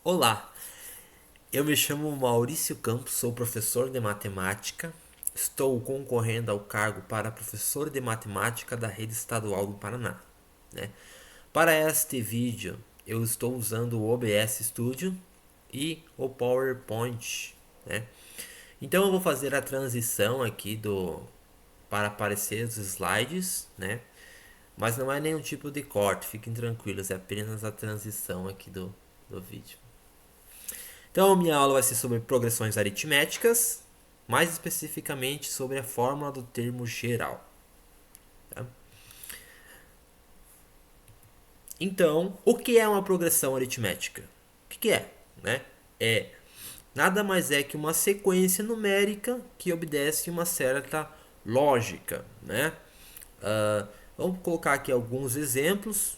Olá, eu me chamo Maurício Campos, sou professor de matemática. Estou concorrendo ao cargo para professor de matemática da rede estadual do Paraná, né? Para este vídeo, eu estou usando o OBS Studio e o PowerPoint, né? Então eu vou fazer a transição aqui para aparecer os slides, né? Mas não é nenhum tipo de corte, fiquem tranquilos, é apenas a transição aqui do vídeo. Então, minha aula vai ser sobre progressões aritméticas, mais especificamente sobre a fórmula do termo geral. Tá? Então, o que é uma progressão aritmética? O que é? Né? É nada mais é que uma sequência numérica que obedece uma certa lógica. Né? Vamos colocar aqui alguns exemplos,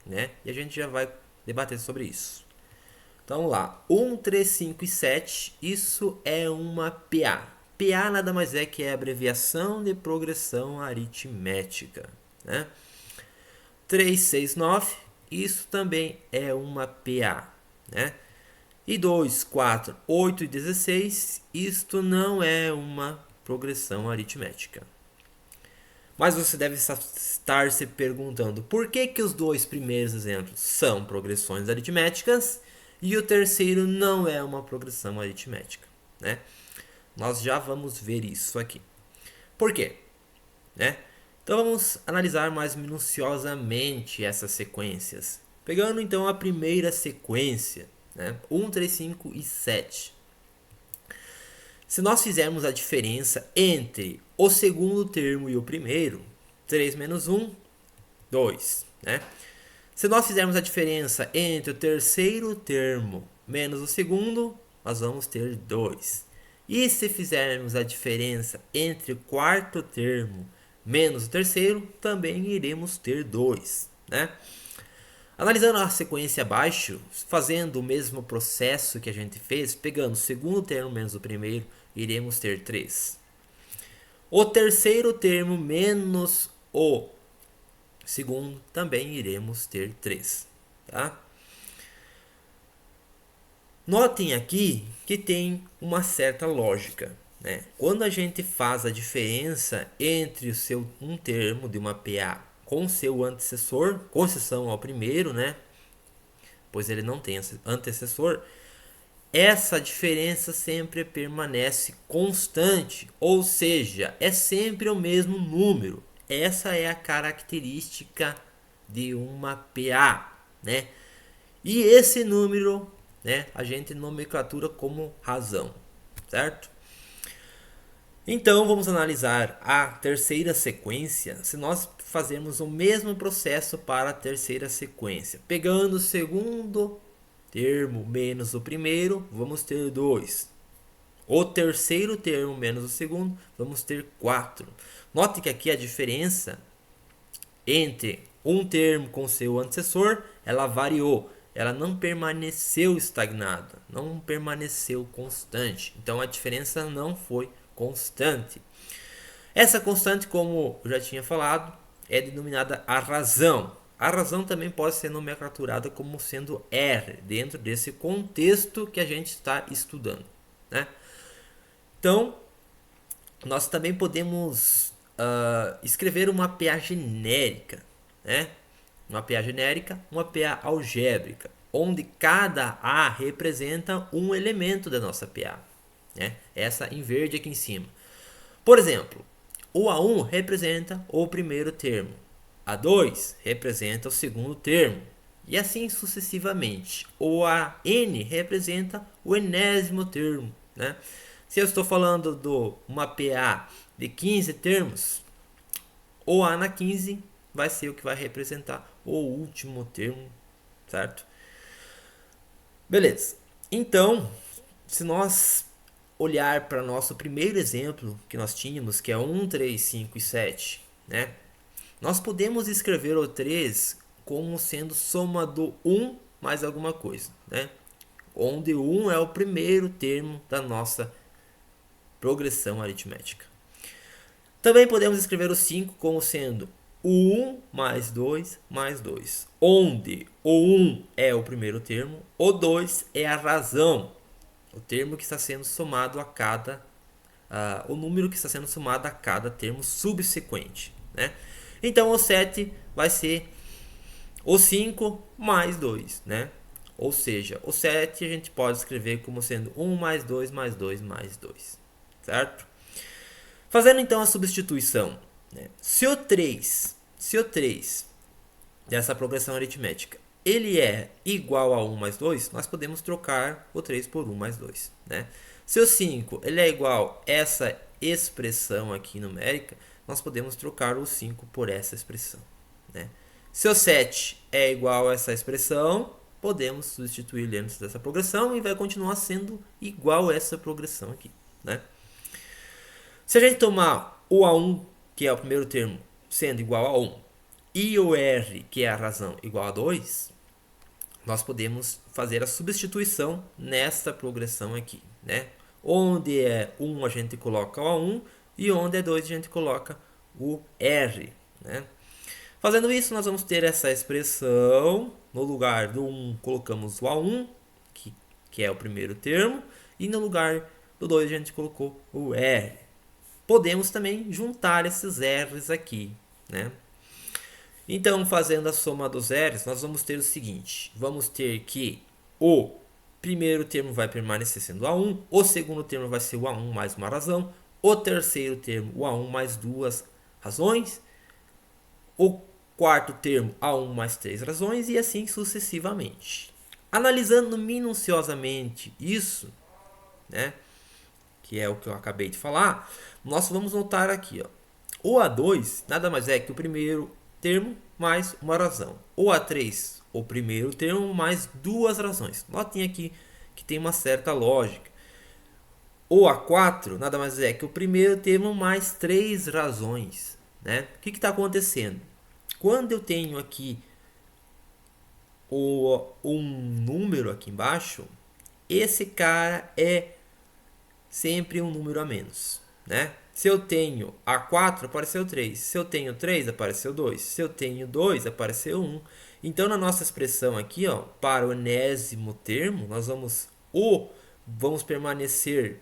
né? E a gente já vai debater sobre isso. Então vamos lá, 1, 3, 5 e 7, isso é uma PA. PA nada mais é que a abreviação de progressão aritmética. Né? 3, 6, 9, isso também é uma PA. Né? E 2, 4, 8 e 16, isto não é uma progressão aritmética. Mas você deve estar se perguntando por que os dois primeiros exemplos são progressões aritméticas e o terceiro não é uma progressão aritmética, né? Nós já vamos ver isso aqui. Por quê? Né? Então vamos analisar mais minuciosamente essas sequências. Pegando então a primeira sequência, né? 1, 3, 5 e 7. Se nós fizermos a diferença entre o segundo termo e o primeiro, 3 menos 1, 2. Né? Se nós fizermos a diferença entre o terceiro termo menos o segundo, nós vamos ter 2. E se fizermos a diferença entre o quarto termo menos o terceiro, também iremos ter 2. Né? Analisando a sequência abaixo, fazendo o mesmo processo que a gente fez, pegando o segundo termo menos o primeiro, iremos ter 3. O terceiro termo menos o segundo, também iremos ter 3. Tá? Notem aqui que tem uma certa lógica. Né? Quando a gente faz a diferença entre um termo de uma PA com seu antecessor, com exceção ao primeiro, né? Pois ele não tem antecessor, essa diferença sempre permanece constante, ou seja, é sempre o mesmo número. Essa é a característica de uma PA, né? E esse número, né, a gente nomenclatura como razão, certo? Então vamos analisar a terceira sequência, se nós fazermos o mesmo processo para a terceira sequência. Pegando o segundo termo menos o primeiro, vamos ter 2. O terceiro termo menos o segundo, vamos ter 4. Note que aqui a diferença entre um termo com seu antecessor, ela variou. Ela não permaneceu estagnada, não permaneceu constante. Então a diferença não foi constante. Essa constante, como eu já tinha falado, é denominada a razão. A razão também pode ser nomenclaturada como sendo R, dentro desse contexto que a gente está estudando. Né? Então, nós também podemos escrever uma PA genérica. Né? Uma PA genérica, uma PA algébrica, onde cada A representa um elemento da nossa PA. Né? Essa em verde aqui em cima. Por exemplo, o A1 representa o primeiro termo, A2 representa o segundo termo, e assim sucessivamente. O AN representa o enésimo termo. Né? Se eu estou falando de uma PA de 15 termos, o A na 15 vai ser o que vai representar o último termo, certo? Beleza. Então, se nós olhar para nosso primeiro exemplo que nós tínhamos, que é 1, 3, 5 e 7, né? Nós podemos escrever o 3 como sendo soma do 1 mais alguma coisa, né? Onde o 1 é o primeiro termo da nossa progressão aritmética. Também podemos escrever o 5 como sendo o 1 mais 2 mais 2, onde o 1 é o primeiro termo, o 2 é a razão, o termo que está sendo somado a cada, o número que está sendo somado a cada termo subsequente, né? Então o 7 vai ser o 5 mais 2, né? Ou seja, o 7 a gente pode escrever como sendo 1 mais 2 mais 2 mais 2, certo? Fazendo então a substituição, né? Se o 3 dessa progressão aritmética ele é igual a 1 mais 2, nós podemos trocar o 3 por 1 mais 2, né? Se o 5 ele é igual a essa expressão aqui numérica, nós podemos trocar o 5 por essa expressão, né? Se o 7 é igual a essa expressão, podemos substituir dentro dessa progressão e vai continuar sendo igual a essa progressão aqui, né? Se a gente tomar o A1, que é o primeiro termo, sendo igual a 1, e o R, que é a razão, igual a 2, nós podemos fazer a substituição nesta progressão aqui, né? Onde é 1 a gente coloca o A1 e onde é 2 a gente coloca o R, né? Fazendo isso, nós vamos ter essa expressão. No lugar do 1 colocamos o A1, que é o primeiro termo, e no lugar do 2 a gente colocou o R. Podemos também juntar esses R's aqui, né? Então, fazendo a soma dos R's, nós vamos ter o seguinte. Vamos ter que o primeiro termo vai permanecer sendo A1, o segundo termo vai ser o A1 mais uma razão, o terceiro termo o A1 mais duas razões, o quarto termo A1 mais 3 razões e assim sucessivamente. Analisando minuciosamente isso, né, que é o que eu acabei de falar, nós vamos notar aqui, ó, o A2 nada mais é que o primeiro termo mais uma razão. O A3, o primeiro termo mais duas razões. Notem aqui que tem uma certa lógica. O A4 nada mais é que o primeiro termo mais três razões, né? O que está acontecendo? Quando eu tenho aqui um número aqui embaixo, esse cara é sempre um número a menos, né? Se eu tenho A4, apareceu 3. Se eu tenho 3, apareceu 2. Se eu tenho 2, apareceu 1. Então, na nossa expressão aqui, ó, para o enésimo termo, nós vamos permanecer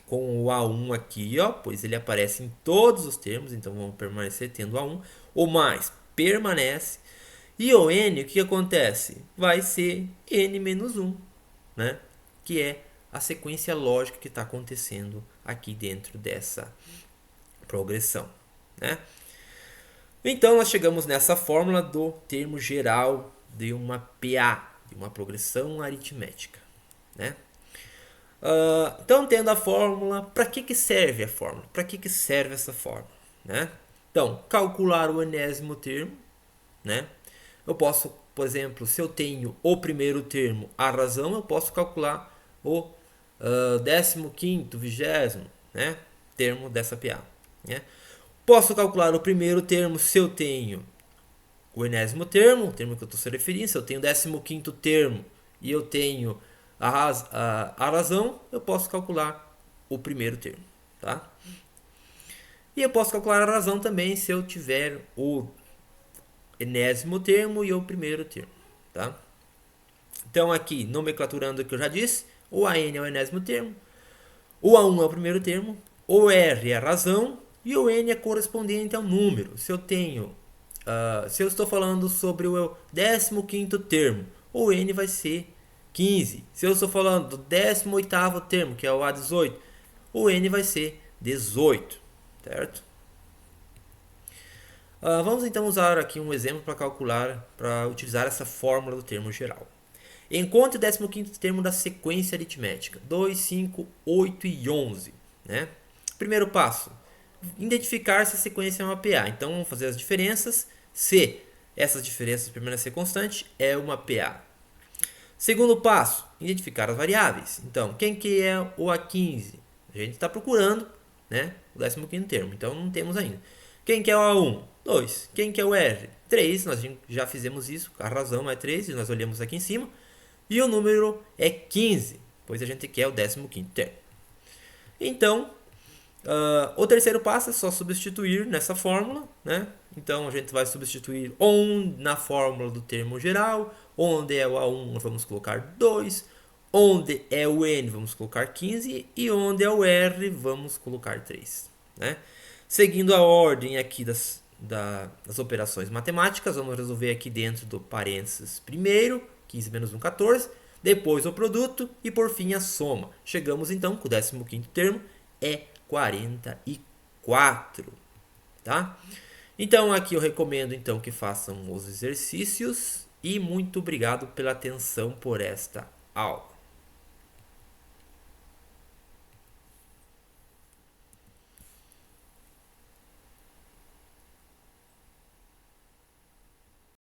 com o A1 aqui, ó, pois ele aparece em todos os termos, então vamos permanecer tendo A1. O mais permanece. E o N, o que acontece? Vai ser N menos 1, né? Que é a sequência lógica que está acontecendo aqui dentro dessa progressão, né? Então, nós chegamos nessa fórmula do termo geral de uma PA, de uma progressão aritmética, né? Então, tendo a fórmula, para que serve a fórmula? Para que serve essa fórmula, né? Então, calcular o enésimo termo, né? Eu posso, por exemplo, se eu tenho o primeiro termo, a razão, eu posso calcular o 15º, 20º, né, termo dessa PA, né? Posso calcular o primeiro termo se eu tenho o enésimo termo, o termo que eu estou se referindo. Se eu tenho o 15º termo e eu tenho a razão, eu posso calcular o primeiro termo, tá? E eu posso calcular a razão também se eu tiver o enésimo termo e o primeiro termo, tá? Então aqui, nomenclaturando o que eu já disse, o AN é o enésimo termo, o A1 é o primeiro termo, o R é a razão e o N é correspondente ao número. Se eu tenho, se eu estou falando sobre o 15º termo, o N vai ser 15. Se eu estou falando do 18º termo, que é o A18, o N vai ser 18, certo? Vamos então usar aqui um exemplo para calcular, para utilizar essa fórmula do termo geral. Encontre o 15º termo da sequência aritmética, 2, 5, 8 e 11. Né? Primeiro passo, identificar se a sequência é uma PA. Então, vamos fazer as diferenças. Se essas diferenças permanecerem constantes, é uma PA. Segundo passo, identificar as variáveis. Então, quem que é o A15? A gente está procurando, né, o 15º termo, então não temos ainda. Quem que é o A1? 2. Quem que é o R? 3. Nós já fizemos isso, a razão é 3, e nós olhamos aqui em cima. E o número é 15, pois a gente quer o 15º termo. Então, o terceiro passo é só substituir nessa fórmula, né? Então a gente vai substituir onde na fórmula do termo geral, onde é o A1 vamos colocar 2, onde é o N vamos colocar 15 e onde é o R vamos colocar 3. Né? Seguindo a ordem aqui das operações matemáticas, vamos resolver aqui dentro do parênteses primeiro, 15 menos 1, 14, depois o produto e por fim a soma. Chegamos então com o 15º termo, é 44. Tá? Então aqui eu recomendo então que façam os exercícios e muito obrigado pela atenção por esta aula.